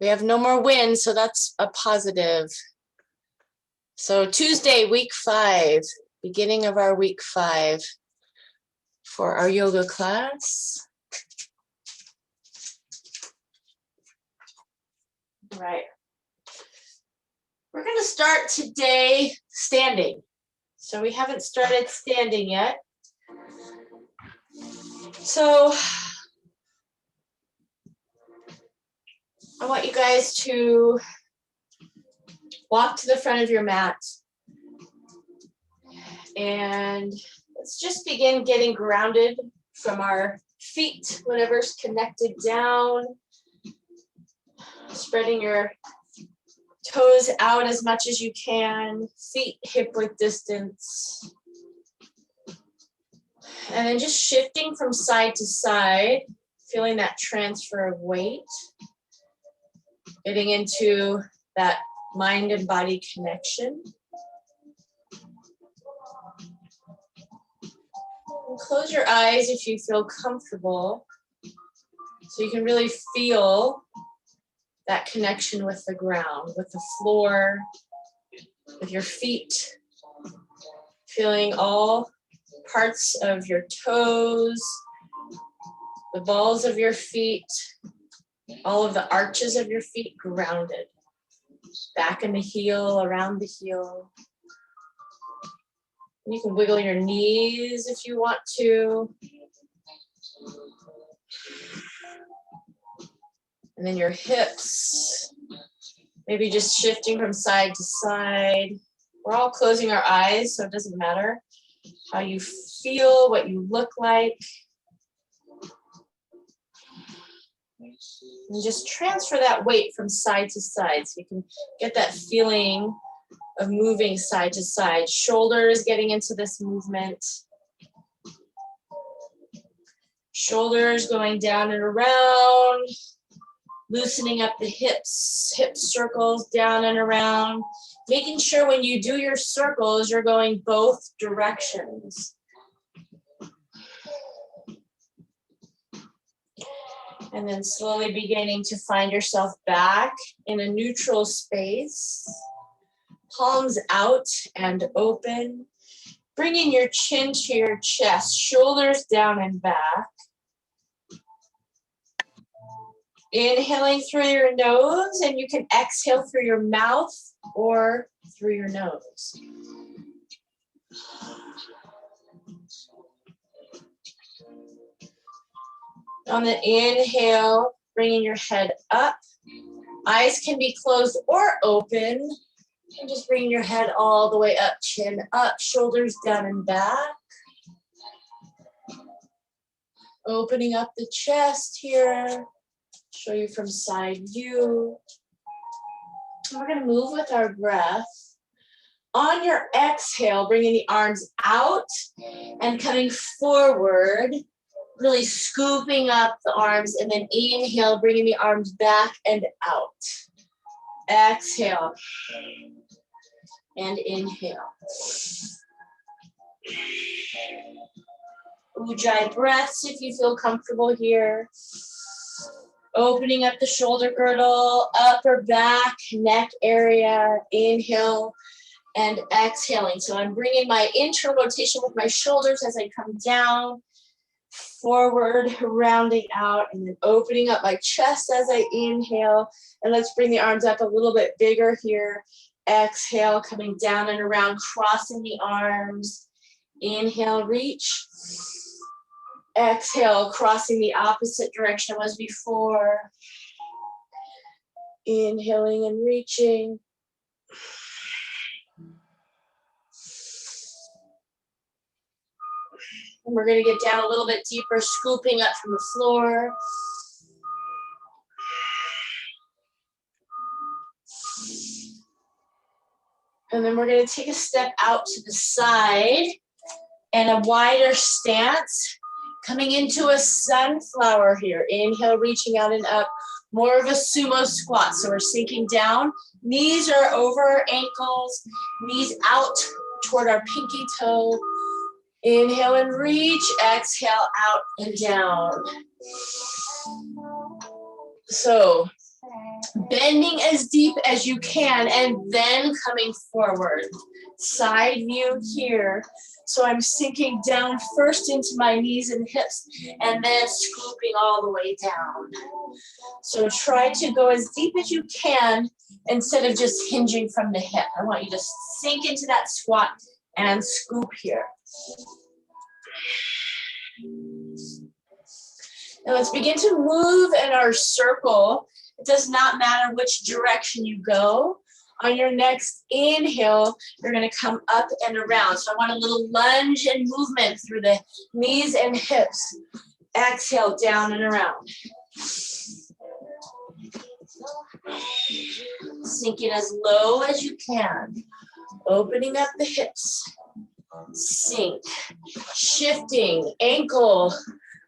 We have no more wind, so that's a positive. So Tuesday, week 5, beginning of our week 5 for our yoga class. All right. We're going to start today standing. So we haven't started standing yet. So I want you guys to walk to the front of your mat. And let's just begin getting grounded from our feet, whatever's connected down. Spreading your toes out as much as you can, feet hip-width distance. And then just shifting from side to side, feeling that transfer of weight. Getting into that mind and body connection. And close your eyes if you feel comfortable, so you can really feel that connection with the ground, with the floor, with your feet, feeling all parts of your toes, the balls of your feet, all of the arches of your feet grounded. Back in the heel, around the heel. You can wiggle your knees if you want to. And then your hips, maybe just shifting from side to side. We're all closing our eyes, so it doesn't matter how you feel, what you look like. And just transfer that weight from side to side so you can get that feeling of moving side to side. Shoulders getting into this movement. Shoulders going down and around. Loosening up the hips, hip circles down and around. Making sure when you do your circles, you're going both directions. And then slowly beginning to find yourself back in a neutral space. Palms out and open. Bringing your chin to your chest, shoulders down and back. Inhaling through your nose, and you can exhale through your mouth or through your nose. On the inhale, bringing your head up. Eyes can be closed or open. And just bring your head all the way up, chin up, shoulders down and back. Opening up the chest here. Show you from side view. We're going to move with our breath. On your exhale, bringing the arms out and coming forward, really scooping up the arms, and then inhale, bringing the arms back and out. Exhale and inhale. Ujjayi breaths if you feel comfortable here. Opening up the shoulder girdle, upper back, neck area. Inhale and exhaling. So I'm bringing my internal rotation with my shoulders as I come down, forward, rounding out, and then opening up my chest as I inhale. And let's bring the arms up a little bit bigger here. Exhale, coming down and around, crossing the arms. Inhale, reach. Exhale, crossing the opposite direction I was before. Inhaling and reaching. And we're going to get down a little bit deeper, scooping up from the floor. And then we're going to take a step out to the side and a wider stance. Coming into a sunflower here. Inhale, reaching out and up. More of a sumo squat. So we're sinking down. Knees are over our ankles. Knees out toward our pinky toe. Inhale and reach. Exhale, out and down. So Bending as deep as you can and then coming forward. Side view here. So I'm sinking down first into my knees and hips and then scooping all the way down. So try to go as deep as you can instead of just hinging from the hip. I want you to sink into that squat and scoop here. Now let's begin to move in our circle. It does not matter which direction you go. On your next inhale, you're going to come up and around. So I want a little lunge and movement through the knees and hips. Exhale, down and around. Sink it as low as you can. Opening up the hips. Sink. Shifting ankle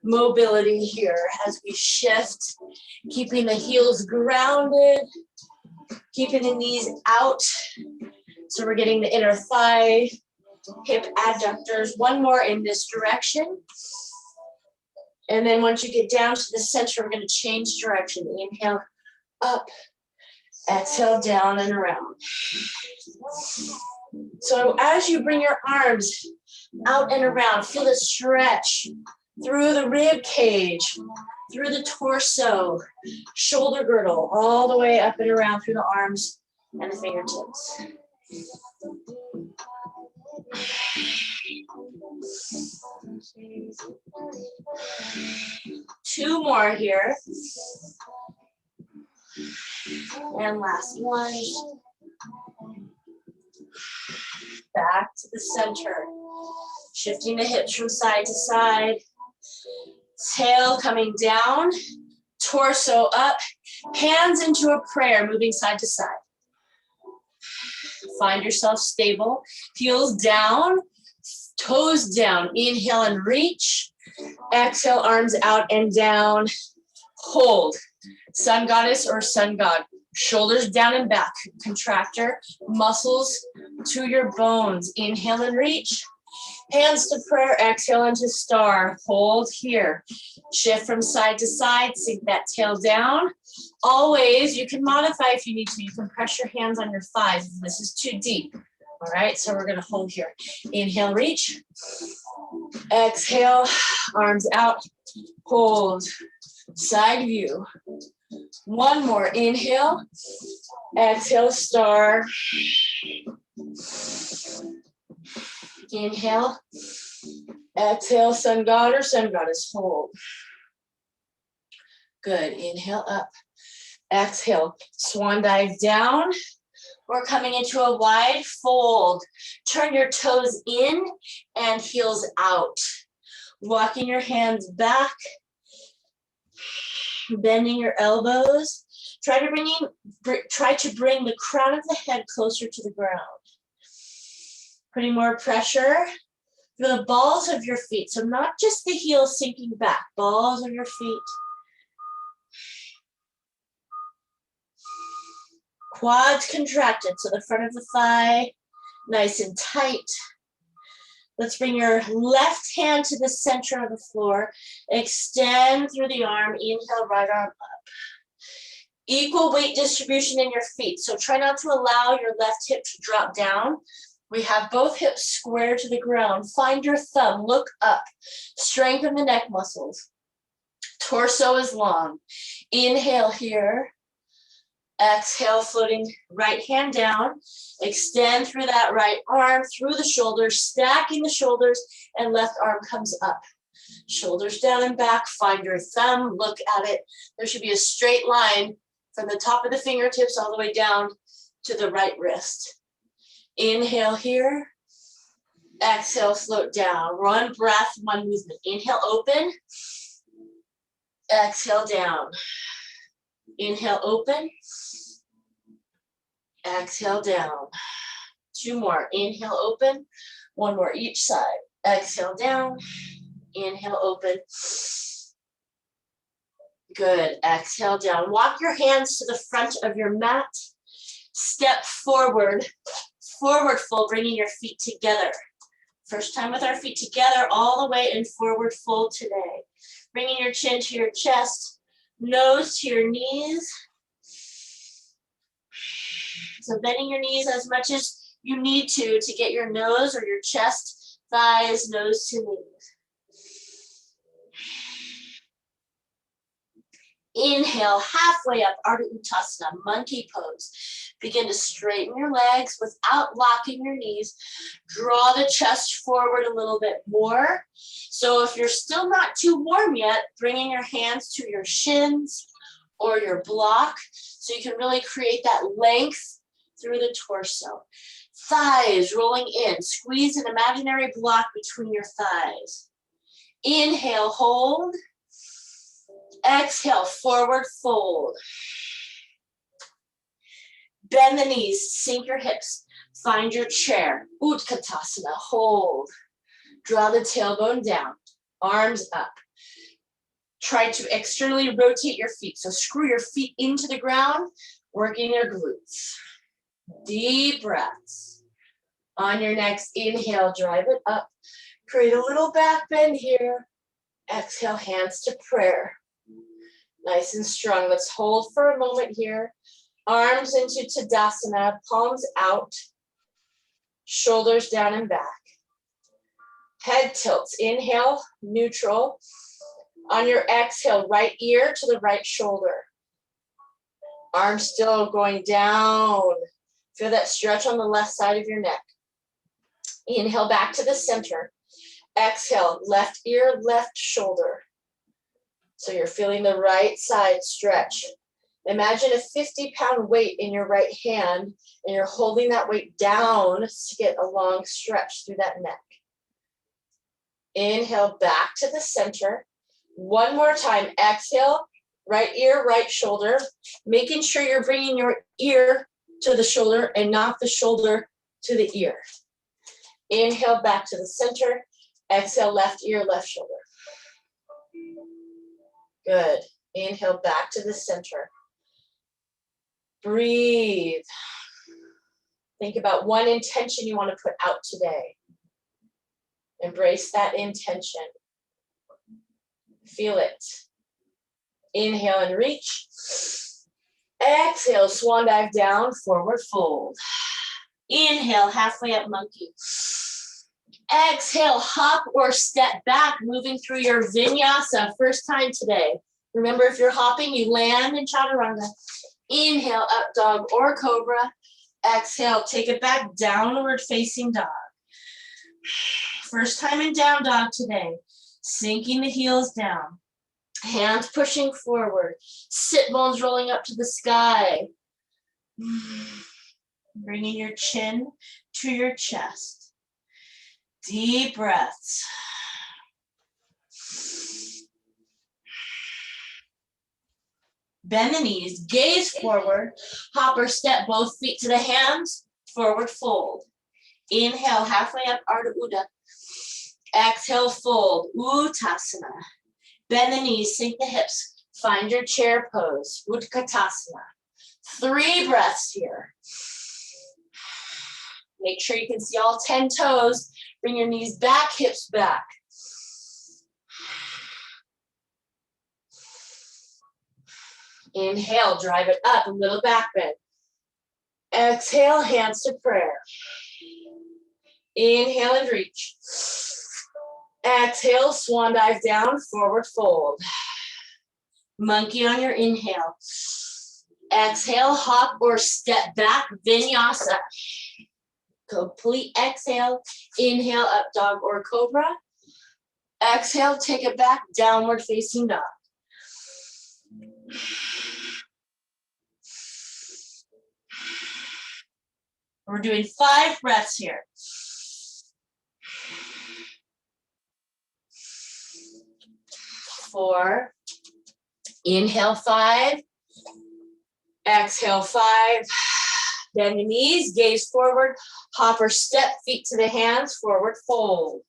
mobility here as we shift. Keeping the heels grounded. Keeping the knees out. So we're getting the inner thigh, hip adductors. One more in this direction. And then once you get down to the center, we're going to change direction. Inhale, up. Exhale, down and around. So as you bring your arms out and around, feel the stretch through the rib cage, through the torso, shoulder girdle, all the way up and around through the arms and the fingertips. Two more here. And last one. Back to the center. Shifting the hips from side to side. Tail coming down. Torso up. Hands into a prayer, moving side to side. Find yourself stable. Heels down. Toes down. Inhale and reach. Exhale, arms out and down. Hold. Sun goddess or sun god. Shoulders down and back. Contractor. Muscles to your bones. Inhale and reach. Hands to prayer. Exhale into star. Hold here. Shift from side to side. Sink that tail down. Always, you can modify if you need to. You can press your hands on your thighs if this is too deep. All right, so we're going to hold here. Inhale, reach. Exhale, arms out. Hold. Side view. One more. Inhale. Exhale, star. Inhale. Exhale, sun god or sun goddess. Hold. Good. Inhale, up. Exhale. Swan dive down. We're coming into a wide fold. Turn your toes in and heels out. Walking your hands back. Bending your elbows. Try to bring the crown of the head closer to the ground. Putting more pressure through the balls of your feet. So not just the heels sinking back, balls of your feet. Quads contracted, so the front of the thigh nice and tight. Let's bring your left hand to the center of the floor. Extend through the arm. Inhale, right arm up. Equal weight distribution in your feet. So try not to allow your left hip to drop down. We have both hips square to the ground. Find your thumb. Look up. Strengthen the neck muscles. Torso is long. Inhale here. Exhale, floating right hand down. Extend through that right arm, through the shoulders, stacking the shoulders, and left arm comes up. Shoulders down and back. Find your thumb. Look at it. There should be a straight line from the top of the fingertips all the way down to the right wrist. Inhale here. Exhale, float down. One breath, one movement. Inhale, open. Exhale, down. Inhale, open. Exhale, down. Two more. Inhale, open. One more each side. Exhale, down. Inhale, open. Good. Exhale, down. Walk your hands to the front of your mat. Step forward. Forward fold, bringing your feet together. First time with our feet together, all the way in forward fold today. Bringing your chin to your chest. Nose to your knees. So bending your knees as much as you need to get your nose or your chest, thighs, nose to knees. Inhale, halfway up, Ardha Uttasana, monkey pose. Begin to straighten your legs without locking your knees. Draw the chest forward a little bit more. So if you're still not too warm yet, bringing your hands to your shins or your block so you can really create that length through the torso. Thighs rolling in. Squeeze an imaginary block between your thighs. Inhale, hold. Exhale, forward fold. Bend the knees, sink your hips. Find your chair. Utkatasana, hold. Draw the tailbone down, arms up. Try to externally rotate your feet. So screw your feet into the ground, working your glutes. Deep breaths. On your next inhale, drive it up. Create a little back bend here. Exhale, hands to prayer. Nice and strong. Let's hold for a moment here. Arms into Tadasana, palms out, shoulders down and back. Head tilts. Inhale, neutral. On your exhale, right ear to the right shoulder. Arms still going down. Feel that stretch on the left side of your neck. Inhale back to the center. Exhale, left ear, left shoulder. So you're feeling the right side stretch. Imagine a 50-pound weight in your right hand, and you're holding that weight down to get a long stretch through that neck. Inhale back to the center. One more time. Exhale, right ear, right shoulder. Making sure you're bringing your ear to the shoulder and not the shoulder to the ear. Inhale back to the center. Exhale, left ear, left shoulder. Good. Inhale back to the center. Breathe. Think about one intention you want to put out today. Embrace that intention. Feel it. Inhale and reach. Exhale, swan dive down, forward fold. Inhale, halfway up monkey. Exhale, hop or step back, moving through your vinyasa. First time today. Remember, if you're hopping, you land in chaturanga. Inhale, up dog or cobra. Exhale, take it back, downward facing dog. First time in down dog today. Sinking the heels down. Hands pushing forward. Sit bones rolling up to the sky. Bringing your chin to your chest. Deep breaths. Bend the knees, gaze forward, hop or step both feet to the hands, forward fold. Inhale, halfway up, Ardha Uddha. Exhale, fold, Uttasana. Bend the knees, sink the hips, find your chair pose, Utkatasana. 3 breaths here. Make sure you can see all 10 toes. Bring your knees back, hips back. Inhale, drive it up, a little back bend. Exhale, hands to prayer. Inhale and reach. Exhale, swan dive down, forward fold. Monkey on your inhale. Exhale, hop or step back, vinyasa. Complete exhale. Inhale, up dog or cobra. Exhale, take it back, downward facing dog. We're doing 5 breaths here. 4. Inhale, 5. Exhale, 5. Bend the knees, gaze forward, hop or step, feet to the hands, forward fold.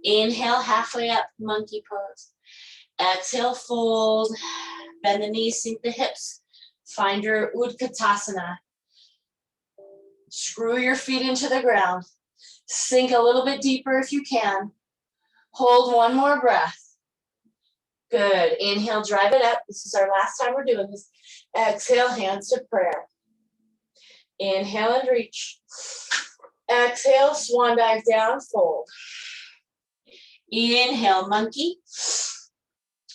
Inhale, halfway up, monkey pose. Exhale, fold. Bend the knees, sink the hips. Find your Utkatasana. Screw your feet into the ground. Sink a little bit deeper if you can. Hold 1 more breath. Good. Inhale, drive it up. This is our last time we're doing this. Exhale, hands to prayer. Inhale and reach. Exhale, swan dive down, fold. Inhale, monkey.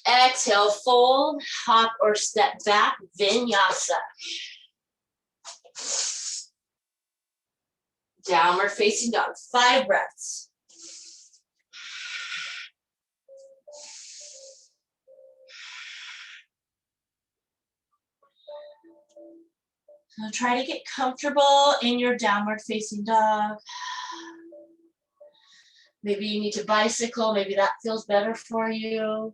Exhale, fold, hop or step back, vinyasa. Downward facing dog, 5 breaths. So try to get comfortable in your downward facing dog. Maybe you need to bicycle, maybe that feels better for you.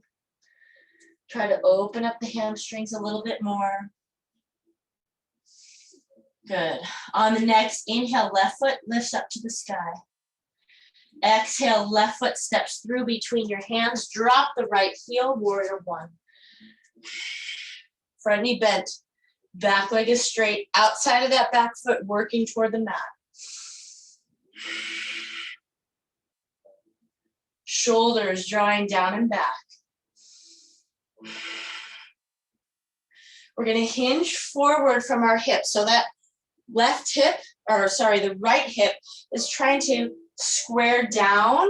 Try to open up the hamstrings a little bit more. Good. On the next inhale, left foot lifts up to the sky. Exhale, left foot steps through between your hands. Drop the right heel, warrior one. Front knee bent. Back leg is straight. Outside of that back foot, working toward the mat. Shoulders drawing down and back. We're going to hinge forward from our hips. So that the right hip is trying to square down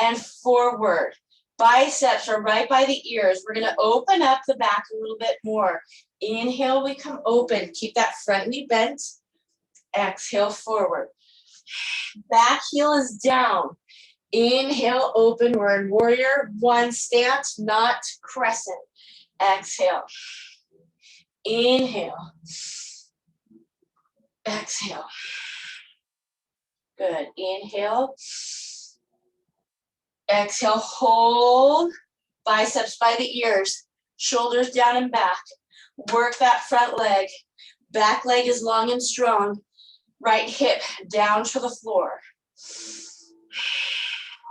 and forward. Biceps are right by the ears. We're going to open up the back a little bit more. Inhale, we come open. Keep that front knee bent. Exhale, forward. Back heel is down. Inhale, open. We're in warrior one stance, not crescent. Exhale. Inhale. Exhale. Good. Inhale. Exhale, hold. Biceps by the ears. Shoulders down and back. Work that front leg. Back leg is long and strong. Right hip down to the floor.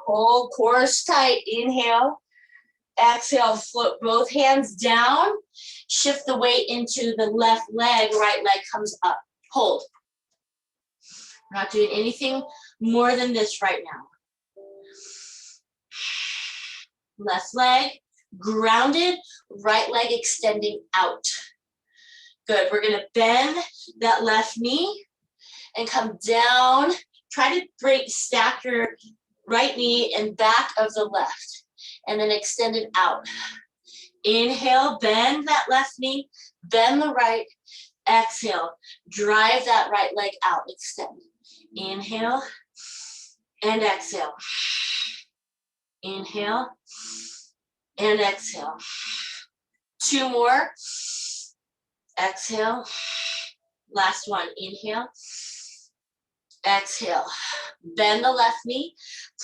Hold, core is tight. Inhale. Exhale, float both hands down. Shift the weight into the left leg. Right leg comes up. Hold. We're not doing anything more than this right now. Left leg grounded, right leg extending out. Good. We're going to bend that left knee and come down. Try to stack your right knee and back of the left, and then extend it out. Inhale, bend that left knee, bend the right. Exhale, drive that right leg out, extend. Inhale and exhale. Inhale and exhale. 2 more. Exhale. Last one. Inhale. Exhale. Bend the left knee.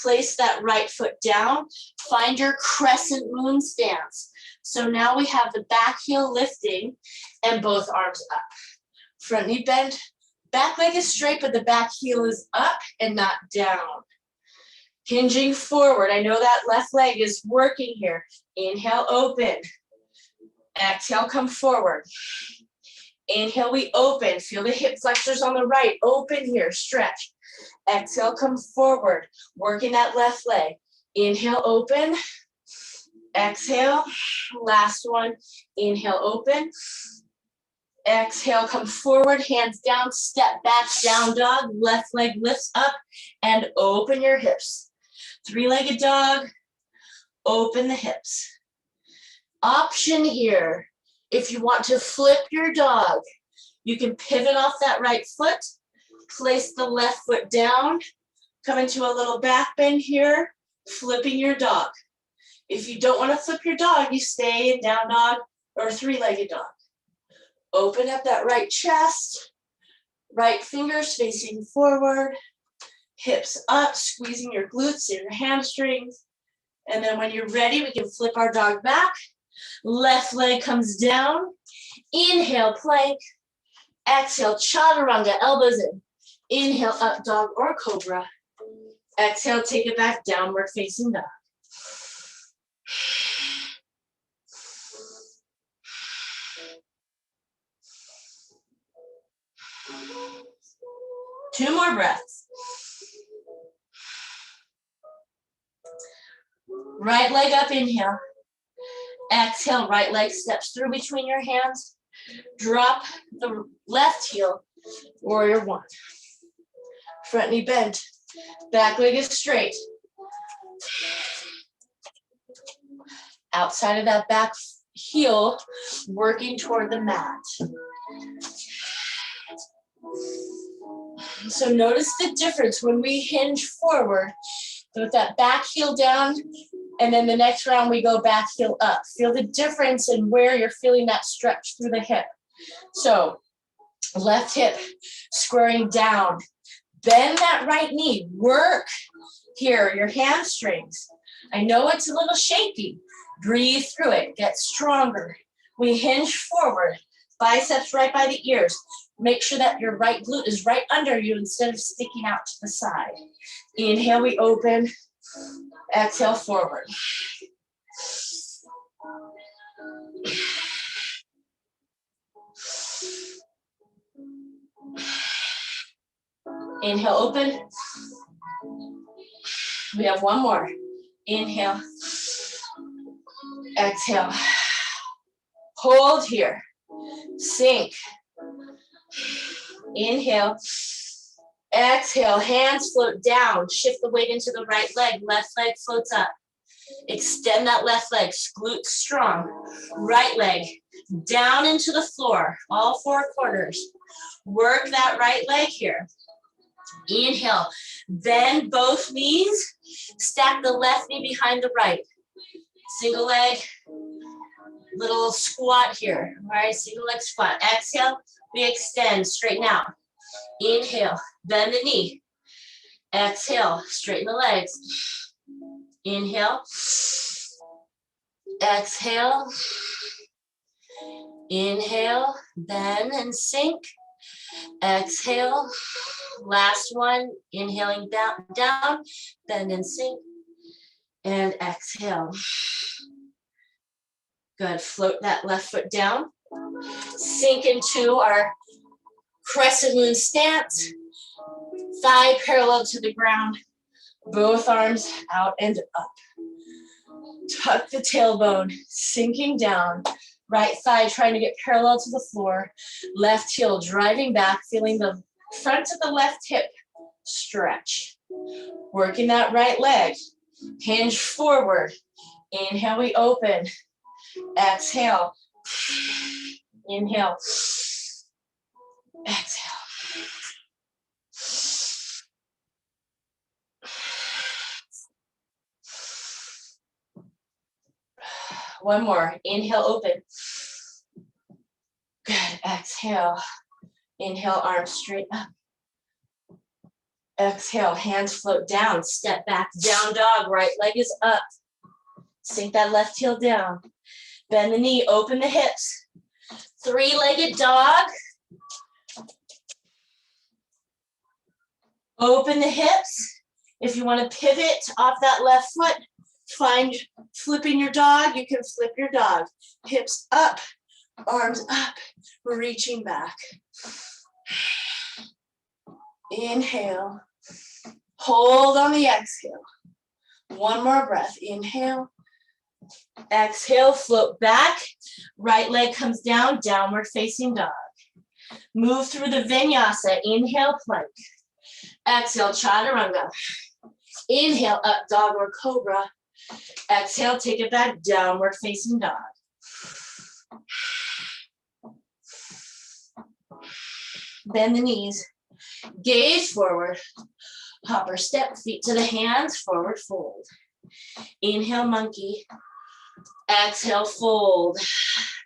Place that right foot down. Find your crescent moon stance. So now we have the back heel lifting and both arms up. Front knee bend. Back leg is straight, but the back heel is up and not down. Hinging forward. I know that left leg is working here. Inhale, open. Exhale, come forward. Inhale, we open. Feel the hip flexors on the right. Open here, stretch. Exhale, come forward. Working that left leg. Inhale, open. Exhale. Last one. Inhale, open. Exhale, come forward. Hands down, step back, down dog. Left leg lifts up and open your hips. 3-legged dog. Open the hips. Option here. If you want to flip your dog, you can pivot off that right foot, place the left foot down, come into a little back bend here, flipping your dog. If you don't want to flip your dog, you stay in down dog or 3-legged dog. Open up that right chest, right fingers facing forward, hips up, squeezing your glutes and your hamstrings. And then when you're ready, we can flip our dog back. Left leg comes down. Inhale, plank. Exhale, chaturanga, elbows in. Inhale, up dog or cobra. Exhale, take it back, downward facing dog. Two more breaths. Right leg up, inhale. Exhale, right leg steps through between your hands. Drop the left heel Warrior one. Front knee bent. Back leg is straight. Outside of that back heel, working toward the mat. So notice the difference when we hinge forward with that back heel down, and then the next round we go back heel up. Feel the difference in where you're feeling that stretch through the hip. So left hip squaring down. Bend that right knee. Work here, your hamstrings. I know it's a little shaky. Breathe through it. Get stronger. We hinge forward. Biceps right by the ears. Make sure that your right glute is right under you instead of sticking out to the side. Inhale, we open. Exhale, forward. Inhale, open. We have one more. Inhale. Exhale. Hold here. Sink. Inhale. Exhale. Hands float down. Shift the weight into the right leg. Left leg floats up. Extend that left leg. Glutes strong. Right leg down into the floor. All four corners. Work that right leg here. Inhale. Bend both knees. Stack the left knee behind the right. Single leg. Little squat here. All right, single leg squat. Exhale. We extend. Straighten out. Inhale. Bend the knee. Exhale. Straighten the legs. Inhale. Exhale. Inhale. Bend and sink. Exhale. Last one. Inhaling down. Bend and sink. And exhale. Good. Float that left foot down. Sink into our crescent moon stance. Thigh parallel to the ground. Both arms out and up. Tuck the tailbone, sinking down. Right thigh trying to get parallel to the floor. Left heel driving back, feeling the front of the left hip stretch. Working that right leg. Hinge forward. Inhale, we open. Exhale. Inhale. Exhale. One more. Inhale, open. Good. Exhale. Inhale, arms straight up. Exhale, hands float down. Step back, down dog. Right leg is up. Sink that left heel down. Bend the knee, open the hips. Three-legged dog. Open the hips. If you want to pivot off that left foot, find flipping your dog. You can flip your dog. Hips up, arms up, reaching back. Inhale. Hold on the exhale. One more breath. Inhale. Exhale, float back. Right leg comes down, downward facing dog. Move through the vinyasa. Inhale, plank. Exhale, chaturanga. Inhale, up dog or cobra. Exhale, take it back, downward facing dog. Bend the knees. Gaze forward. Hopper step, feet to the hands, forward fold. Inhale, monkey. Exhale, fold.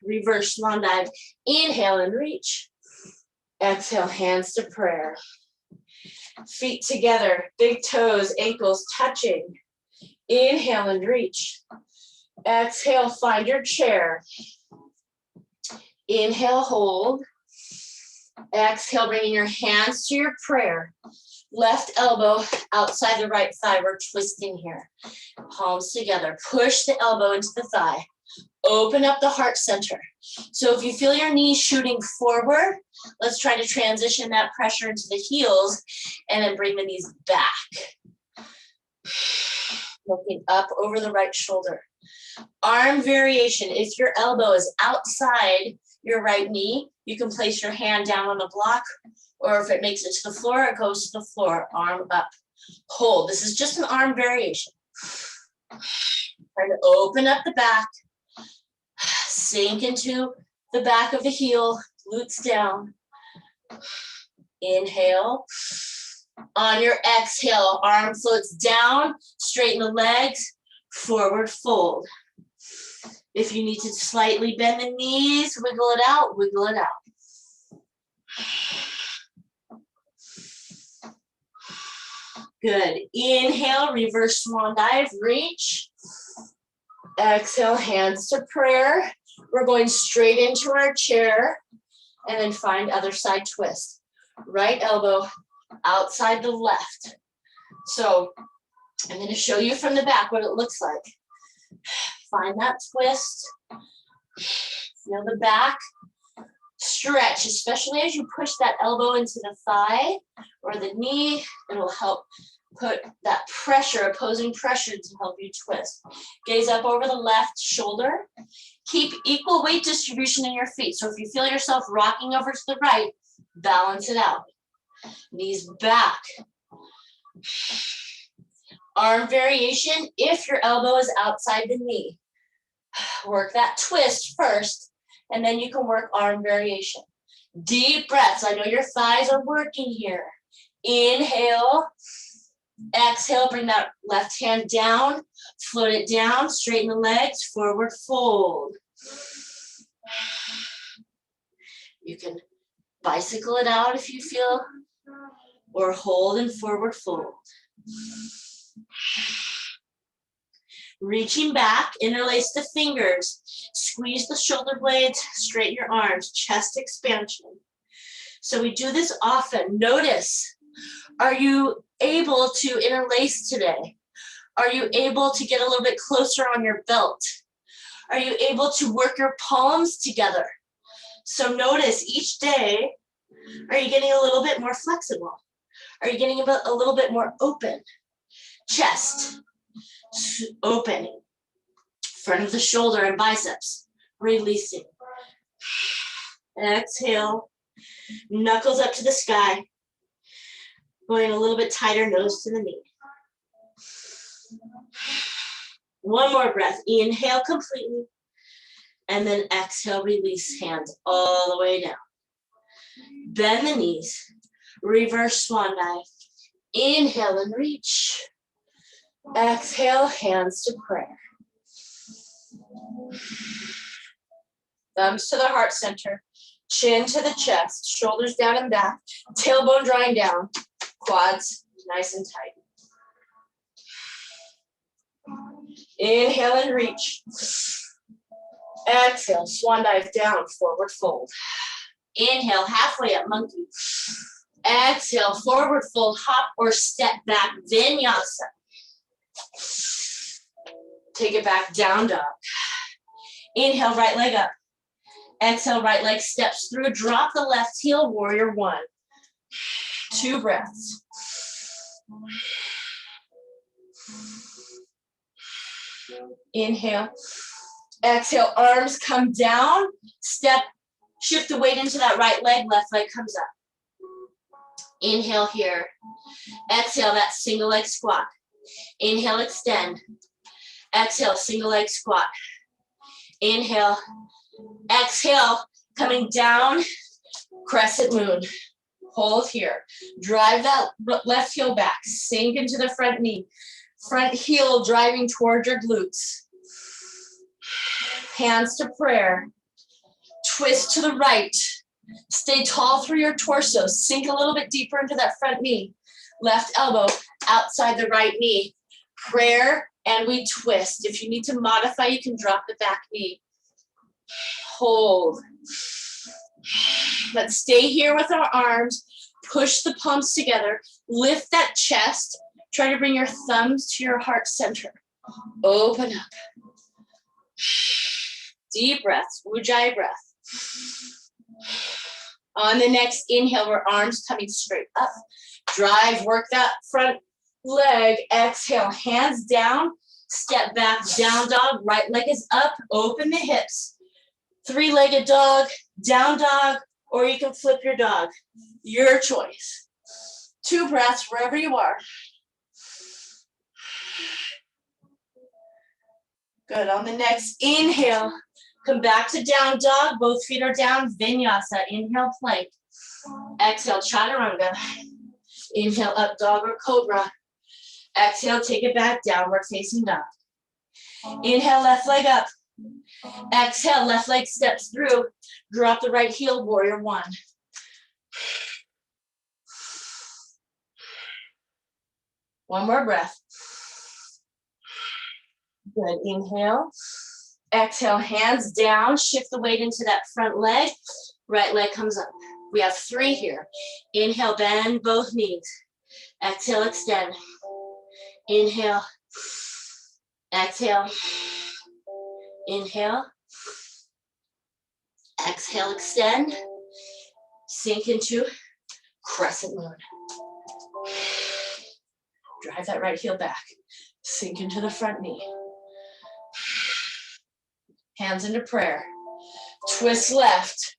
Reverse swan dive. Inhale and reach. Exhale, hands to prayer. Feet together, big toes, ankles touching. Inhale and reach. Exhale, find your chair. Inhale, hold. Exhale, bringing your hands to your prayer. Left elbow outside the right thigh. We're twisting here. Palms together. Push the elbow into the thigh. Open up the heart center. So if you feel your knees shooting forward, let's try to transition that pressure into the heels and then bring the knees back. Looking up over the right shoulder. Arm variation. If your elbow is outside your right knee. You can place your hand down on the block, or if it makes it to the floor, it goes to the floor, arm up. Hold. This is just an arm variation. Try to open up the back, sink into the back of the heel, glutes down. Inhale. On your exhale, arm floats down, straighten the legs, forward fold. If you need to slightly bend the knees, wiggle it out, wiggle it out. Good. Inhale, reverse swan dive, reach. Exhale, hands to prayer. We're going straight into our chair and then find other side twist. Right elbow outside the left. So I'm going to show you from the back what it looks like. Find that twist. Feel the back. Stretch, especially as you push that elbow into the thigh or the knee. It'll help put that pressure, opposing pressure to help you twist. Gaze up over the left shoulder. Keep equal weight distribution in your feet. So if you feel yourself rocking over to the right, balance it out. Knees back. Arm variation if your elbow is outside the knee. Work that twist first, and then you can work arm variation. Deep breaths. I know your thighs are working here. Inhale. Exhale, bring that left hand down. Float it down. Straighten the legs. Forward fold. You can bicycle it out if you feel, or hold and forward fold. Reaching back, interlace the fingers, squeeze the shoulder blades, straighten your arms, chest expansion. So we do this often. Notice, are you able to interlace today? Are you able to get a little bit closer on your belt? Are you able to work your palms together? So notice each day, are you getting a little bit more flexible? Are you getting a little bit more open? Chest, opening. Front of the shoulder and biceps, releasing. Exhale, knuckles up to the sky. Going a little bit tighter, nose to the knee. One more breath. Inhale completely. And then exhale, release, hands all the way down. Bend the knees. Reverse swan dive. Inhale and reach. Exhale, hands to prayer. Thumbs to the heart center. Chin to the chest. Shoulders down and back. Tailbone drawing down. Quads nice and tight. Inhale and reach. Exhale, swan dive down, forward fold. Inhale, halfway up, monkey. Exhale, forward fold, hop or step back, vinyasa. Take it back, down dog. Inhale, right leg up. Exhale, right leg steps through. Drop the left heel, warrior one. 2 breaths. Inhale. Exhale, arms come down. Step, shift the weight into that right leg, left leg comes up. Inhale here. Exhale, that single leg squat. Inhale, extend. Exhale, single leg squat. Inhale. Exhale, coming down, crescent moon. Hold here. Drive that left heel back. Sink into the front knee. Front heel driving toward your glutes. Hands to prayer. Twist to the right. Stay tall through your torso. Sink a little bit deeper into that front knee. Left elbow outside the right knee. Prayer, and we twist. If you need to modify, you can drop the back knee. Hold. Let's stay here with our arms. Push the palms together. Lift that chest. Try to bring your thumbs to your heart center. Open up. Deep breaths, Ujjayi breath. On the next inhale, our arms coming straight up. Drive, work that front leg. Exhale, hands down. Step back, down dog. Right leg is up. Open the hips. Three-legged dog, down dog, or you can flip your dog. Your choice. 2 breaths wherever you are. Good. On the next inhale, come back to down dog. Both feet are down. Vinyasa. Inhale, plank. Exhale, chaturanga. Inhale, up dog or cobra. Exhale, take it back, downward facing dog. Inhale, left leg up. Exhale, left leg steps through. Drop the right heel, warrior 1. One more breath. Good. Inhale. Exhale, hands down. Shift the weight into that front leg. Right leg comes up. We have 3 here. Inhale, bend both knees. Exhale, extend. Inhale. Exhale. Inhale. Exhale, extend. Sink into crescent moon. Drive that right heel back. Sink into the front knee. Hands into prayer. Twist left.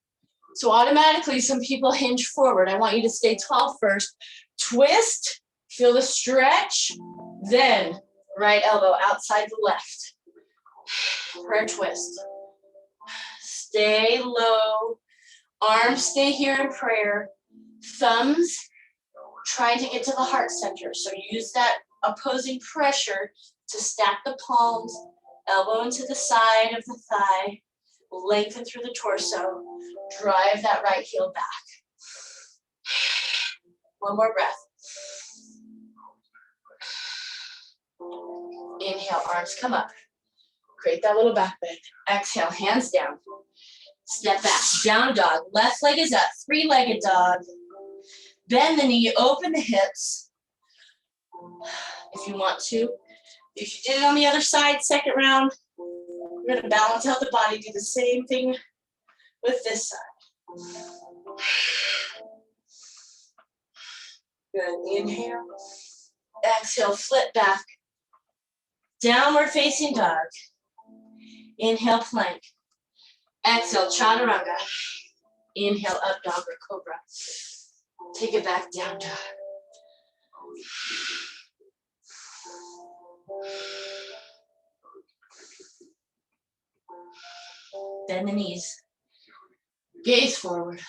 So automatically some people hinge forward. I want you to stay tall first. Twist, feel the stretch, then right elbow outside the left. Prayer twist. Stay low. Arms stay here in prayer. Thumbs trying to get to the heart center. So use that opposing pressure to stack the palms, elbow into the side of the thigh, lengthen through the torso, drive that right heel back. One more breath. Inhale, arms come up. Create that little back bend. Exhale, hands down. Step back, down dog. Left leg is up, 3-legged dog. Bend the knee, open the hips. If you want to. If you did it on the other side, second round, we're gonna balance out the body, do the same thing with this side. Good, inhale. Exhale, flip back. Downward facing dog. Inhale, plank. Exhale, chaturanga. Inhale, up dog or cobra. Take it back, down dog. Bend the knees. Gaze forward.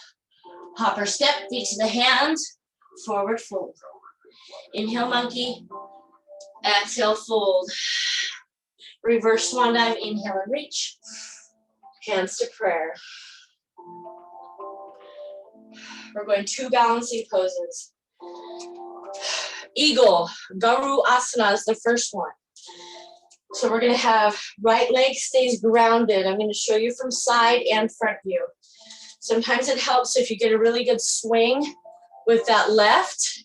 Hopper step, feet to the hands. Forward fold. Inhale, monkey. Exhale, fold. Reverse swan dive. Inhale and reach. Hands to prayer. We're going 2 balancing poses. Eagle, Garu Asana is the first one. So we're going to have right leg stays grounded. I'm going to show you from side and front view. Sometimes it helps if you get a really good swing with that left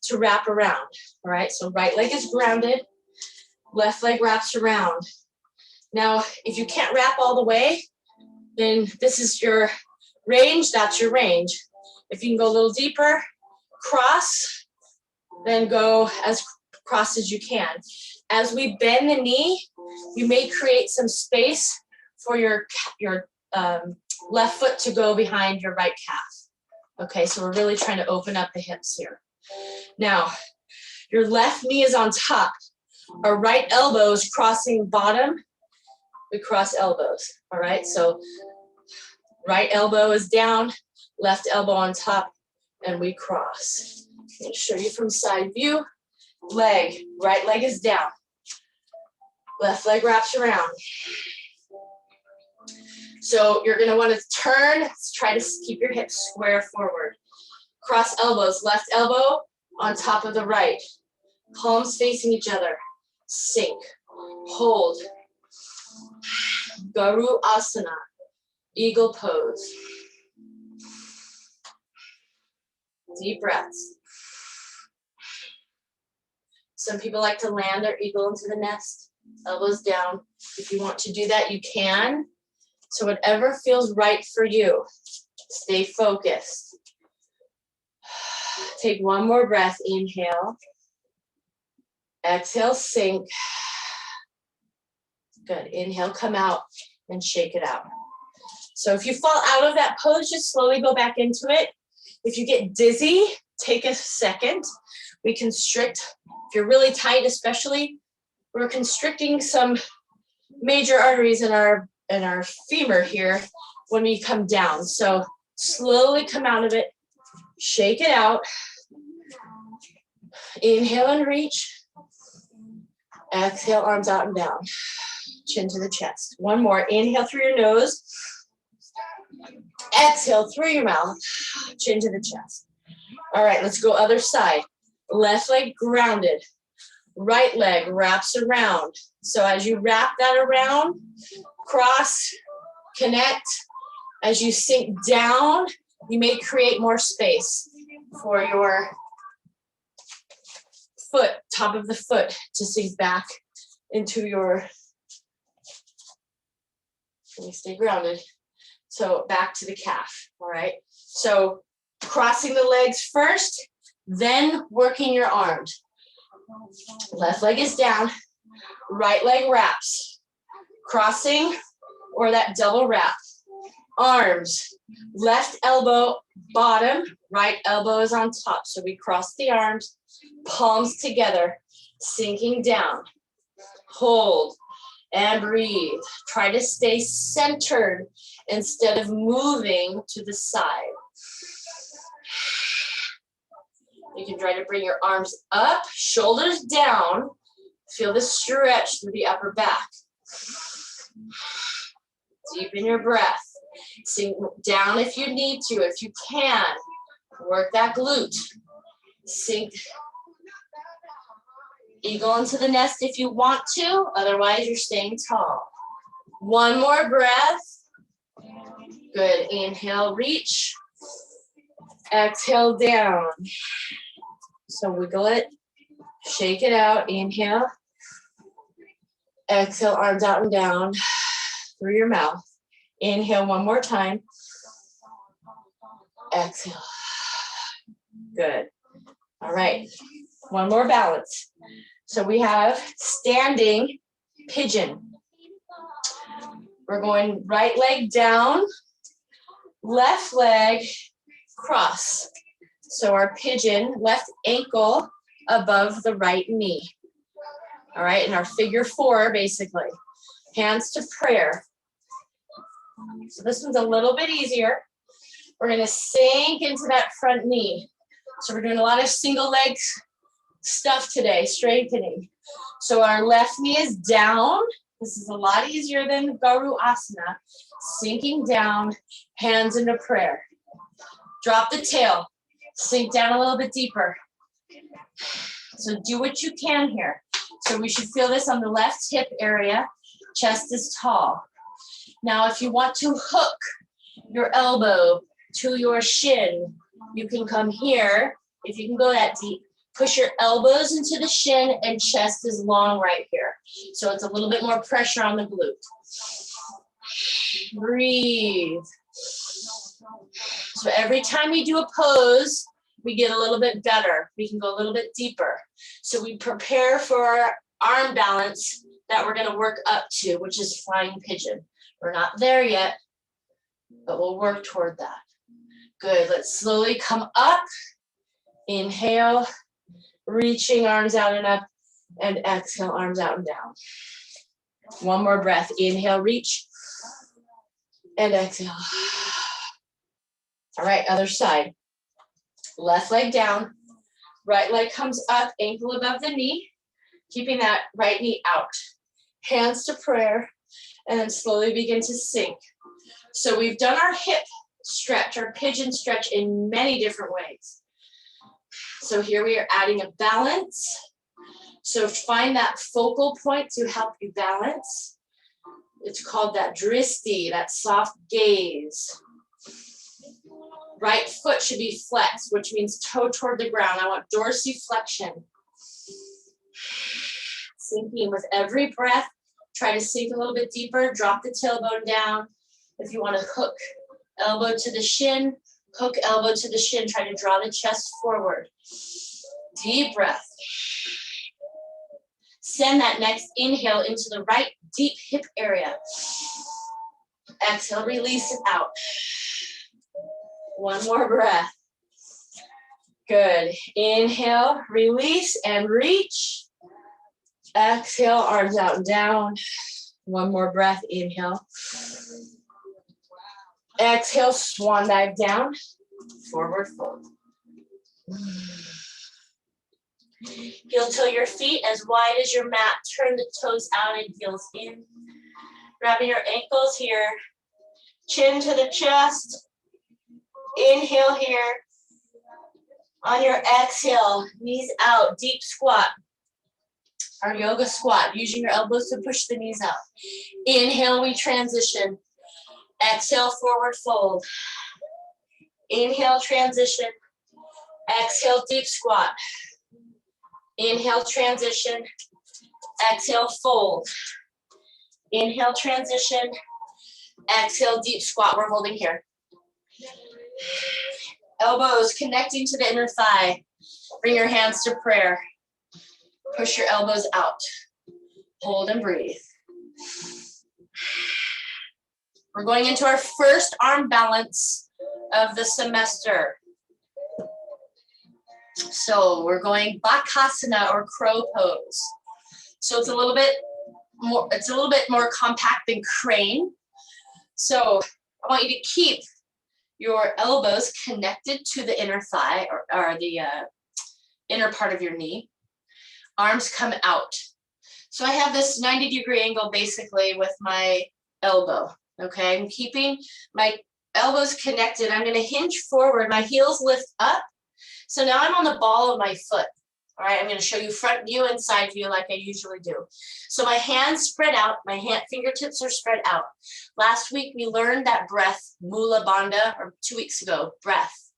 to wrap around. All right, so right leg is grounded, left leg wraps around. Now, if you can't wrap all the way, then this is your range, that's your range. If you can go a little deeper, cross, then go as cross as you can. As we bend the knee, you may create some space for your left foot to go behind your right calf. Okay, so we're really trying to open up the hips here. Now, your left knee is on top. Our right elbow is crossing bottom. We cross elbows, all right? So right elbow is down, left elbow on top, and we cross. I'm going to show you from side view. Leg, right leg is down. Left leg wraps around. So you're going to want to turn, try to keep your hips square forward. Cross elbows, left elbow on top of the right. Palms facing each other. Sink, hold. Garu Asana, eagle pose. Deep breaths. Some people like to land their eagle into the nest, elbows down. If you want to do that, you can. So whatever feels right for you, stay focused. Take one more breath, inhale. Exhale, sink. Good, inhale, come out and shake it out. So if you fall out of that pose, just slowly go back into it. If you get dizzy, take a second. We constrict, if you're really tight especially, we're constricting some major arteries in our femur here when we come down. So slowly come out of it, shake it out. Inhale and reach. Exhale, arms out and down. Chin to the chest. One more. Inhale through your nose. Exhale through your mouth. Chin to the chest. All right, let's go other side. Left leg grounded. Right leg wraps around. So as you wrap that around, cross, connect. As you sink down, you may create more space for your foot, top of the foot, to sink back into your, let me stay grounded. So back to the calf, all right? So crossing the legs first, then working your arms. Left leg is down, right leg wraps. Crossing or that double wrap. Arms, left elbow bottom, right elbow is on top. So we cross the arms, palms together, sinking down. Hold and breathe. Try to stay centered instead of moving to the side. You can try to bring your arms up, shoulders down. Feel the stretch through the upper back. Deepen your breath. Sink down if you need to, if you can. Work that glute. Sink. Eagle into the nest if you want to, otherwise you're staying tall. One more breath. Good, inhale, reach. Exhale, down. So wiggle it, shake it out, inhale. Exhale, arms out and down through your mouth. Inhale one more time. Exhale. Good. All right, one more balance. So we have standing pigeon. We're going right leg down, left leg cross. So our pigeon, left ankle above the right knee. All right, in our figure four, basically. Hands to prayer. So this one's a little bit easier. We're gonna sink into that front knee. So we're doing a lot of single legs stuff today, strengthening. So our left knee is down. This is a lot easier than Garudasana. Sinking down, hands into prayer. Drop the tail, sink down a little bit deeper. So do what you can here. So we should feel this on the left hip area. Chest is tall. Now, if you want to hook your elbow to your shin, you can come here. If you can go that deep, push your elbows into the shin and chest is long right here. So it's a little bit more pressure on the glute. Breathe. So every time we do a pose, we get a little bit better. We can go a little bit deeper. So we prepare for our arm balance that we're going to work up to, which is flying pigeon. We're not there yet, but we'll work toward that. Good. Let's slowly come up. Inhale, reaching arms out and up, and exhale, arms out and down. One more breath. Inhale, reach, and exhale. All right, other side. Left leg down, right leg comes up, ankle above the knee, keeping that right knee out. Hands to prayer, and then slowly begin to sink. So we've done our hip stretch, our pigeon stretch in many different ways. So here we are adding a balance. So find that focal point to help you balance. It's called that dristi, that soft gaze. Right foot should be flexed, which means toe toward the ground. I want dorsiflexion. Sinking with every breath. Try to sink a little bit deeper. Drop the tailbone down. If you want to hook elbow to the shin, hook elbow to the shin. Try to draw the chest forward. Deep breath. Send that next inhale into the right deep hip area. Exhale, release it out. One more breath. Good. Inhale, release and reach. Exhale, arms out and down. One more breath. Inhale. Exhale, swan dive down. Forward fold. Heel toe your feet as wide as your mat. Turn the toes out and heels in. Grabbing your ankles here. Chin to the chest. Inhale here. On your exhale, knees out, deep squat. Our yoga squat, using your elbows to push the knees out. Inhale, we transition. Exhale, forward fold. Inhale, transition. Exhale, deep squat. Inhale, transition. Exhale, fold. Inhale, transition. Exhale, deep squat. We're holding here. Elbows connecting to the inner thigh. Bring your hands to prayer. Push your elbows out. Hold and breathe. We're going into our first arm balance of the semester. So we're going Bakasana or crow pose. So it's a little bit more compact than crane. So I want you to keep your elbows connected to the inner thigh or the inner part of your knee. Arms come out. So I have this 90-degree angle basically with my elbow, okay? I'm keeping my elbows connected. I'm gonna hinge forward, my heels lift up. So now I'm on the ball of my foot, all right? I'm gonna show you front view and side view like I usually do. So my hands spread out, my fingertips are spread out. Last week we learned that breath, Mula Bandha, or 2 weeks ago, breath.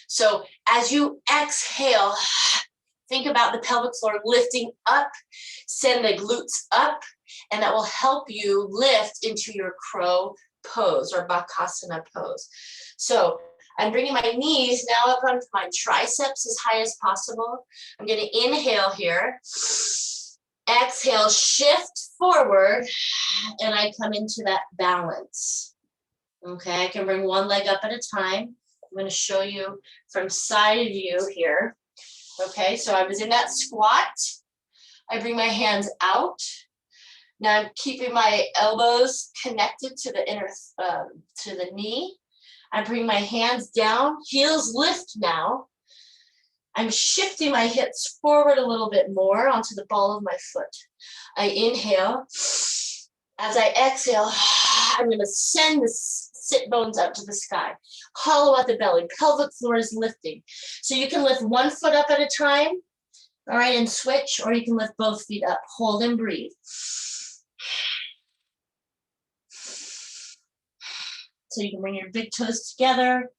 So as you exhale, think about the pelvic floor lifting up, send the glutes up, and that will help you lift into your crow pose or Bakasana pose. So I'm bringing my knees now up onto my triceps as high as possible. I'm gonna inhale here. Exhale, shift forward, and I come into that balance. Okay, I can bring one leg up at a time. I'm gonna show you from side view here. Okay, so I was in that squat. I bring my hands out. Now I'm keeping my elbows connected to the inner, to the knee. I bring my hands down, heels lift now. I'm shifting my hips forward a little bit more onto the ball of my foot. I inhale. As I exhale, I'm gonna send the sit bones up to the sky. Hollow out the belly, pelvic floor is lifting. So you can lift one foot up at a time, all right, and switch, or you can lift both feet up. Hold and breathe. So you can bring your big toes together.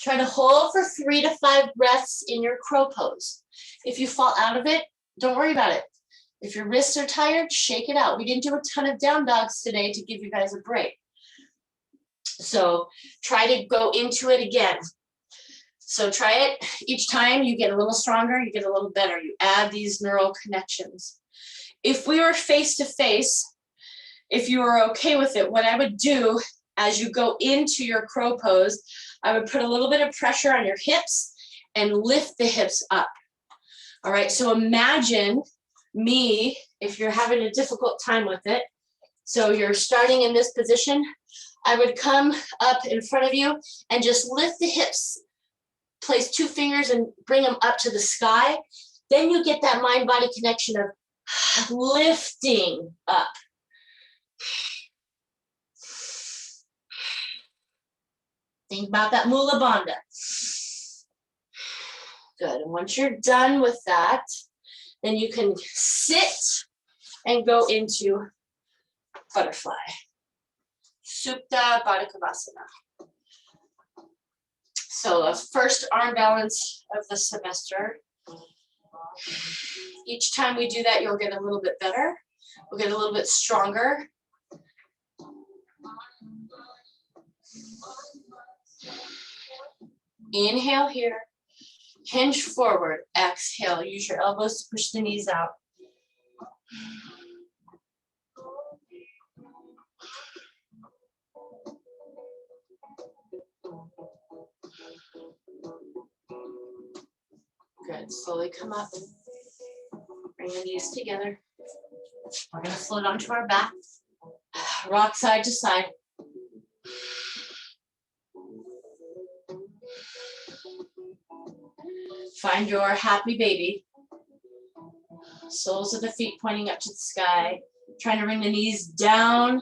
Try to hold for 3 to 5 breaths in your crow pose. If you fall out of it, don't worry about it. If your wrists are tired, shake it out. We didn't do a ton of down dogs today to give you guys a break. So try to go into it again. So try it. Each time you get a little stronger, you get a little better. You add these neural connections. If we were face to face, if you were okay with it, what I would do as you go into your crow pose, I would put a little bit of pressure on your hips and lift the hips up. All right, so imagine me, if you're having a difficult time with it. So you're starting in this position. I would come up in front of you and just lift the hips. Place 2 fingers and bring them up to the sky. Then you get that mind-body connection of lifting up. Think about that Mula Bandha. Good, and once you're done with that, then you can sit and go into butterfly. Supta Baddha Konasana. So the first arm balance of the semester. Each time we do that, you'll get a little bit better. We'll get a little bit stronger. Inhale here. Hinge forward. Exhale. Use your elbows to push the knees out. Good. Slowly come up. Bring the knees together. We're going to float onto our back. Rock side to side. Find your happy baby. Soles of the feet pointing up to the sky. Trying to bring the knees down,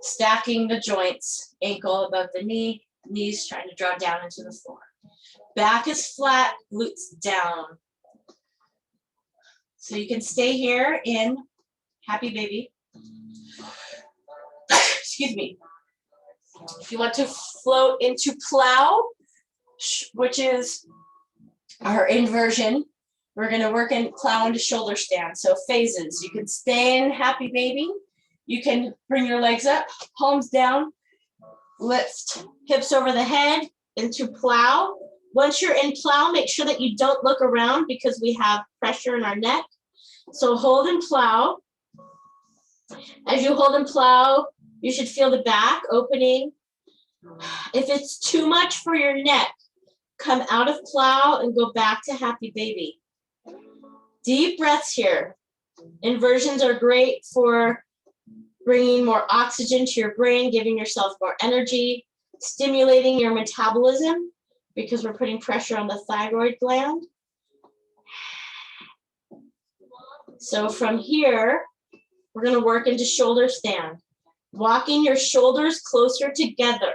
stacking the joints. Ankle above the knee, knees trying to draw down into the floor. Back is flat, glutes down. So you can stay here in happy baby. Excuse me. If you want to float into plow, which is our inversion, we're going to work in plow into shoulder stand. So phases. You can stay in happy baby. You can bring your legs up, palms down, lift hips over the head into plow. Once you're in plow, make sure that you don't look around because we have pressure in our neck. So hold in plow. As you hold in plow, you should feel the back opening. If it's too much for your neck, come out of plow and go back to happy baby. Deep breaths here. Inversions are great for bringing more oxygen to your brain, giving yourself more energy, stimulating your metabolism because we're putting pressure on the thyroid gland. So from here, we're going to work into shoulder stand, walking your shoulders closer together.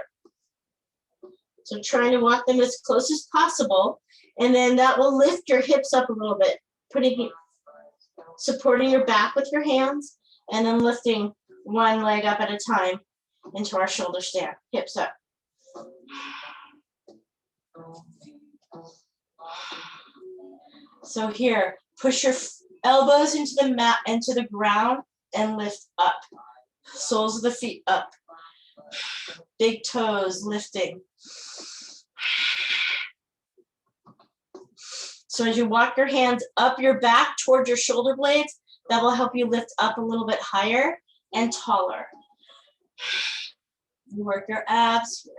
So trying to walk them as close as possible, and then that will lift your hips up a little bit, supporting your back with your hands, and then lifting one leg up at a time into our shoulder stand, hips up. So here, push your elbows into the mat, into the ground, and lift up. Soles of the feet up. Big toes lifting. So as you walk your hands up your back towards your shoulder blades, that will help you lift up a little bit higher and taller. You work your abs here.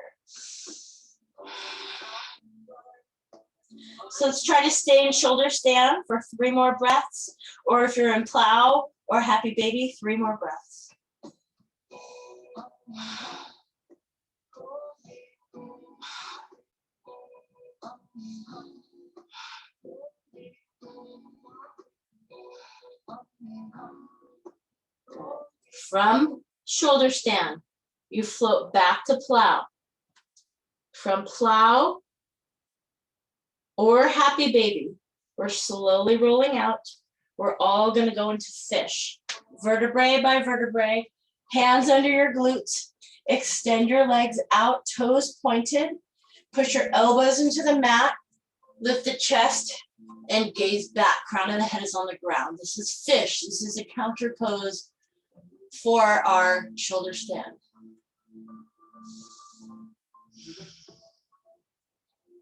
So let's try to stay in shoulder stand for 3 more breaths, or if you're in plow or happy baby, 3 more breaths. From shoulder stand, you float back to plow. From plow or happy baby, we're slowly rolling out. We're all going to go into fish. Vertebrae by vertebrae, hands under your glutes. Extend your legs out, toes pointed. Push your elbows into the mat. Lift the chest and gaze back. Crown of the head is on the ground. This is fish. This is a counter pose for our shoulder stand.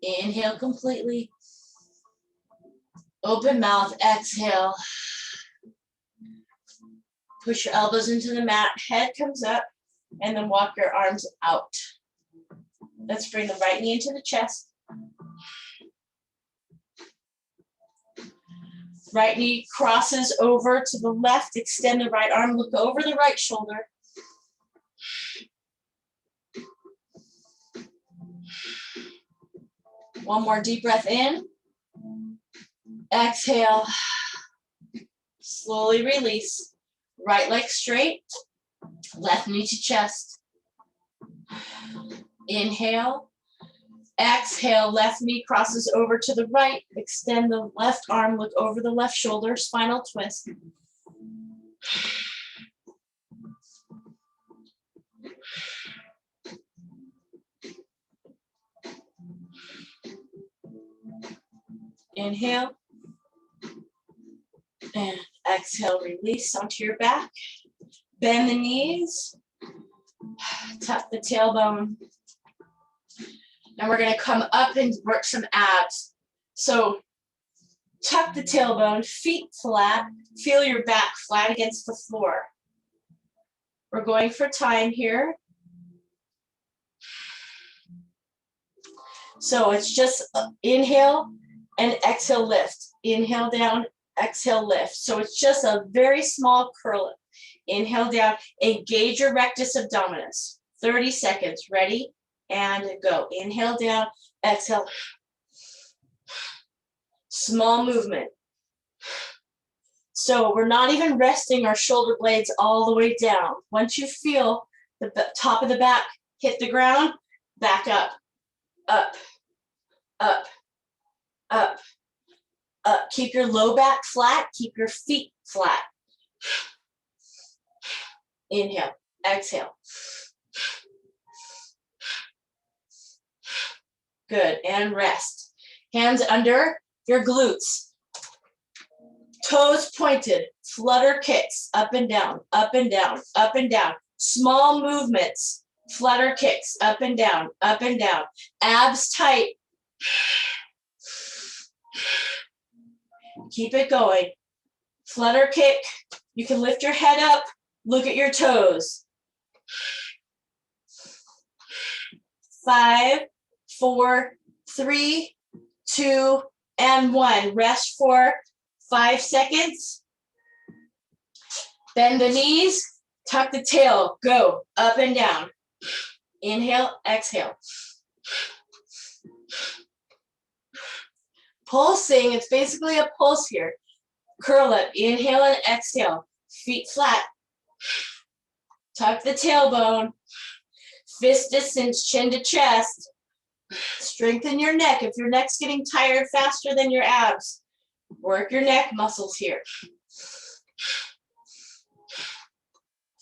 Inhale completely. Open mouth, exhale. Push your elbows into the mat, head comes up, and then walk your arms out. Let's bring the right knee into the chest. Right knee crosses over to the left, extend the right arm, look over the right shoulder. One more deep breath in. Exhale. Slowly release. Right leg straight. Left knee to chest. Inhale. Exhale. Left knee crosses over to the right. Extend the left arm. Look over the left shoulder. Spinal twist. Inhale. And exhale, release onto your back. Bend the knees. Tuck the tailbone. And we're going to come up and work some abs. So tuck the tailbone, feet flat. Feel your back flat against the floor. We're going for time here. So it's just inhale and exhale, lift. Inhale down, exhale, lift. So it's just a very small curl up. Inhale down, engage your rectus abdominis. 30 seconds, ready, and go. Inhale down, exhale. Small movement. So we're not even resting our shoulder blades all the way down. Once you feel the top of the back hit the ground, back up, up, up, up, up. Keep your low back flat, keep your feet flat. Inhale, exhale. Good, and rest. Hands under your glutes. Toes pointed, flutter kicks, up and down, up and down, up and down. Small movements, flutter kicks, up and down, up and down. Abs tight. Keep it going. Flutter kick. You can lift your head up, look at your toes. 5, 4, 3, 2, and 1. Rest for 5 seconds. Bend the knees, tuck the tail, go up and down. Inhale, exhale. Pulsing, it's basically a pulse here. Curl up, inhale and exhale. Feet flat. Tuck the tailbone. Fist distance, chin to chest. Strengthen your neck. If your neck's getting tired faster than your abs, work your neck muscles here.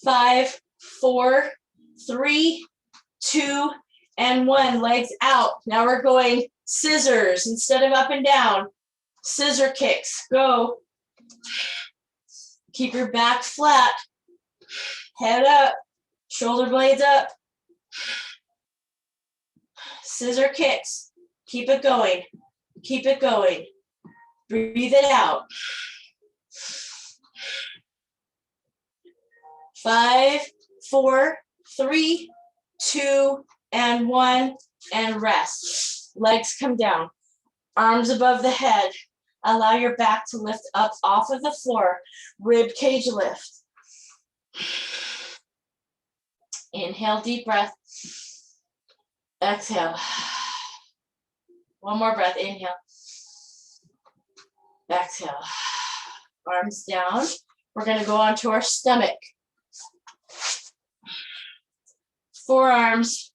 5, 4, 3, 2, and 1. Legs out. Now we're going scissors instead of up and down. Scissor kicks. Go. Keep your back flat. Head up. Shoulder blades up. Scissor kicks. Keep it going. Keep it going. Breathe it out. 5, 4, 3, 2, and 1, and rest. Legs come down. Arms above the head. Allow your back to lift up off of the floor. Rib cage lift. Inhale, deep breath. Exhale. One more breath. Inhale. Exhale. Arms down. We're going to go onto our stomach. Forearms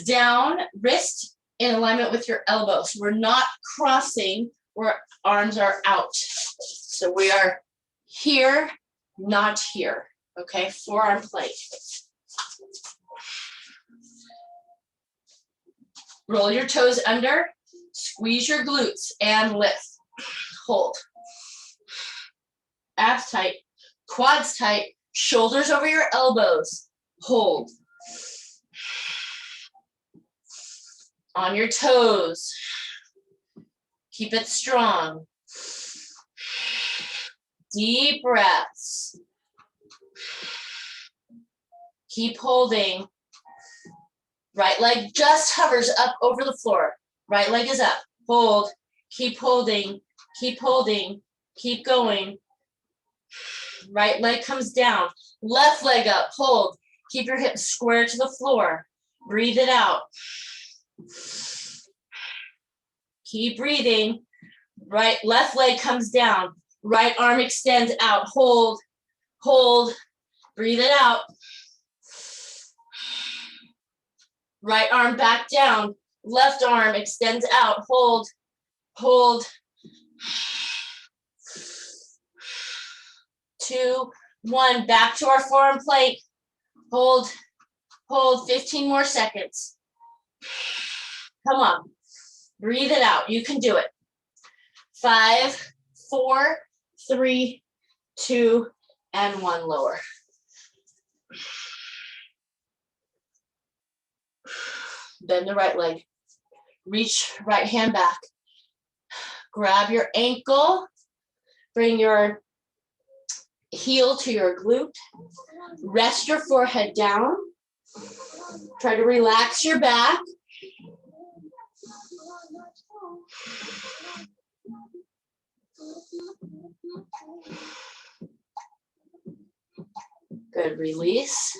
down, wrist in alignment with your elbows. We're not crossing where arms are out. So we are here, not here. Okay, forearm plank. Roll your toes under, squeeze your glutes and lift. Hold. Abs tight, quads tight, shoulders over your elbows. Hold. On your toes. Keep it strong. Deep breaths. Keep holding. Right leg just hovers up over the floor. Right leg is up. Hold. Keep holding. Keep holding. Keep going. Right leg comes down. Left leg up. Hold. Keep your hips square to the floor. Breathe it out. Keep breathing. Left leg comes down. Right arm extends out. Hold. Hold. Breathe it out. Right arm back down. Left arm extends out. Hold. Hold. 2, 1. Back to our forearm plank. Hold. Hold. 15 more seconds. Come on. Breathe it out. You can do it. 5, 4, 3, 2, and 1. Lower. Bend the right leg. Reach right hand back. Grab your ankle. Bring your heel to your glute. Rest your forehead down. Try to relax your back. Good, release.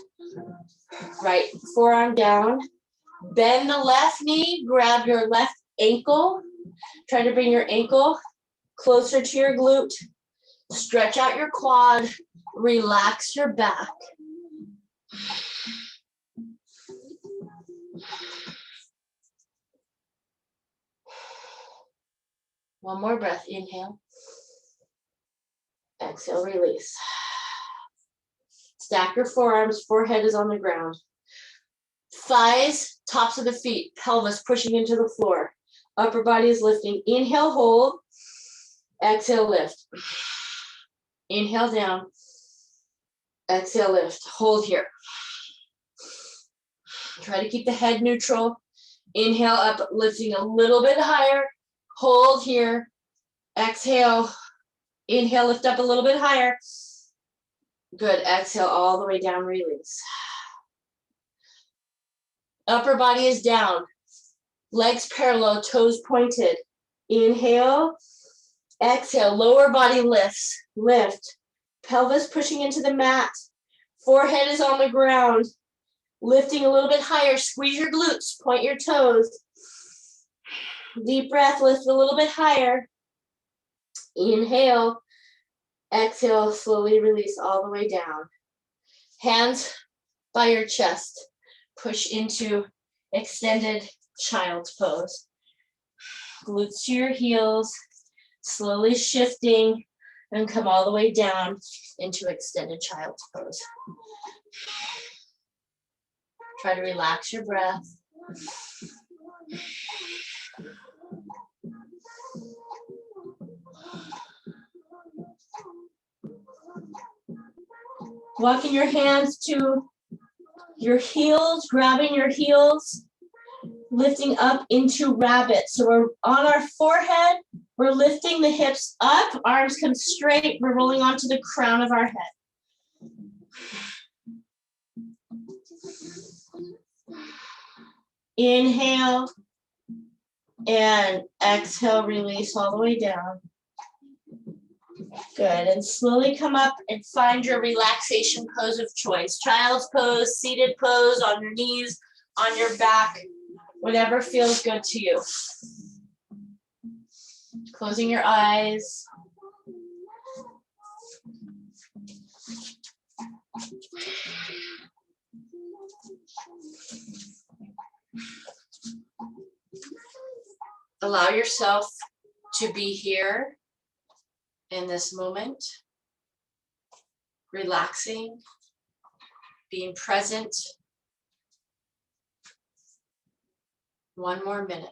Right forearm down. Bend the left knee, grab your left ankle. Try to bring your ankle closer to your glute. Stretch out your quad. Relax your back. One more breath. Inhale. Exhale, release. Stack your forearms, forehead is on the ground. Thighs, tops of the feet, pelvis pushing into the floor. Upper body is lifting. Inhale, hold. Exhale, lift. Inhale down. Exhale, lift. Hold here. Try to keep the head neutral. Inhale up, lifting a little bit higher. Hold here. Exhale. Inhale, lift up a little bit higher. Good. Exhale all the way down, release. Upper body is down. Legs parallel, toes pointed. Inhale. Exhale. Lower body lifts. Lift. Pelvis pushing into the mat. Forehead is on the ground. Lifting a little bit higher. Squeeze your glutes. Point your toes. Deep breath. Lift a little bit higher. Inhale. Exhale. Slowly release all the way down. Hands by your chest. Push into extended child's pose. Glutes to your heels. Slowly shifting and come all the way down into extended child's pose. Try to relax your breath. Walking your hands to your heels, grabbing your heels, lifting up into rabbit. So we're on our forehead, we're lifting the hips up, arms come straight, we're rolling onto the crown of our head. Inhale and exhale, release all the way down. Good, and slowly come up and find your relaxation pose of choice. Child's pose, seated pose, on your knees, on your back, whatever feels good to you. Closing your eyes. Allow yourself to be here in this moment, relaxing, being present. One more minute.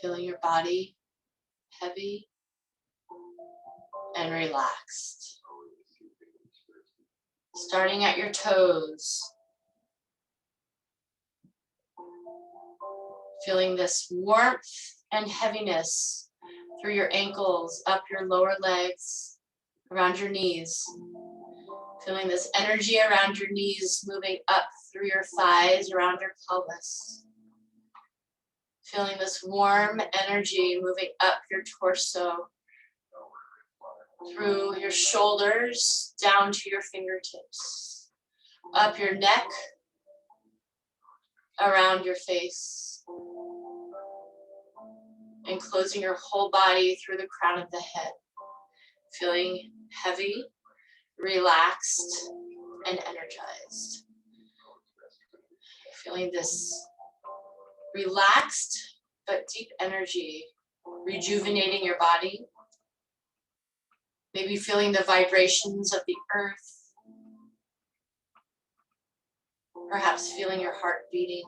Feeling your body heavy and relaxed. Starting at your toes. Feeling this warmth and heaviness through your ankles, up your lower legs, around your knees. Feeling this energy around your knees moving up through your thighs, around your pelvis. Feeling this warm energy moving up your torso, through your shoulders, down to your fingertips, up your neck, around your face, and closing your whole body through the crown of the head. Feeling heavy, relaxed, and energized. Feeling this relaxed but deep energy rejuvenating your body. Maybe feeling the vibrations of the earth. Perhaps feeling your heart beating.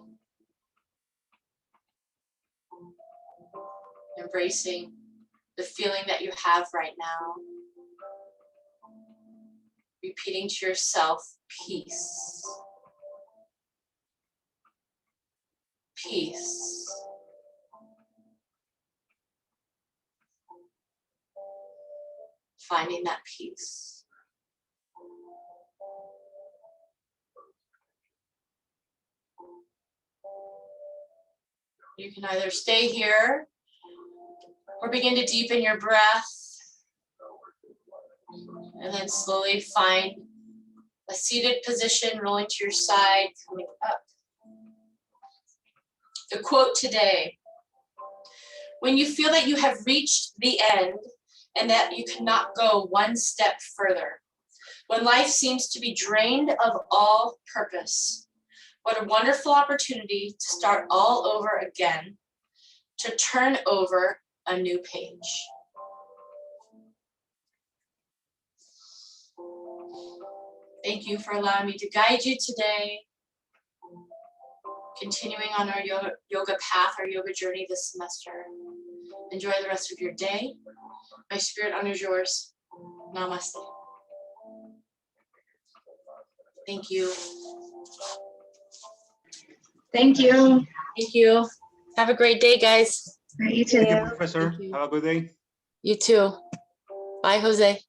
Embracing the feeling that you have right now. Be repeating to yourself, peace. Peace. Finding that peace. You can either stay here or begin to deepen your breath and then slowly find a seated position, rolling to your side, coming up. The quote today: when you feel that you have reached the end and that you cannot go one step further, when life seems to be drained of all purpose, what a wonderful opportunity to start all over again, to turn over a new page. Thank you for allowing me to guide you today, continuing on our yoga path, our yoga journey this semester. Enjoy the rest of your day. My spirit honors yours. Namaste. Thank you. Thank you. Thank you. Have a great day, guys. You too. Thank you, Professor. Thank you. Have a good day. You too. Bye, Jose.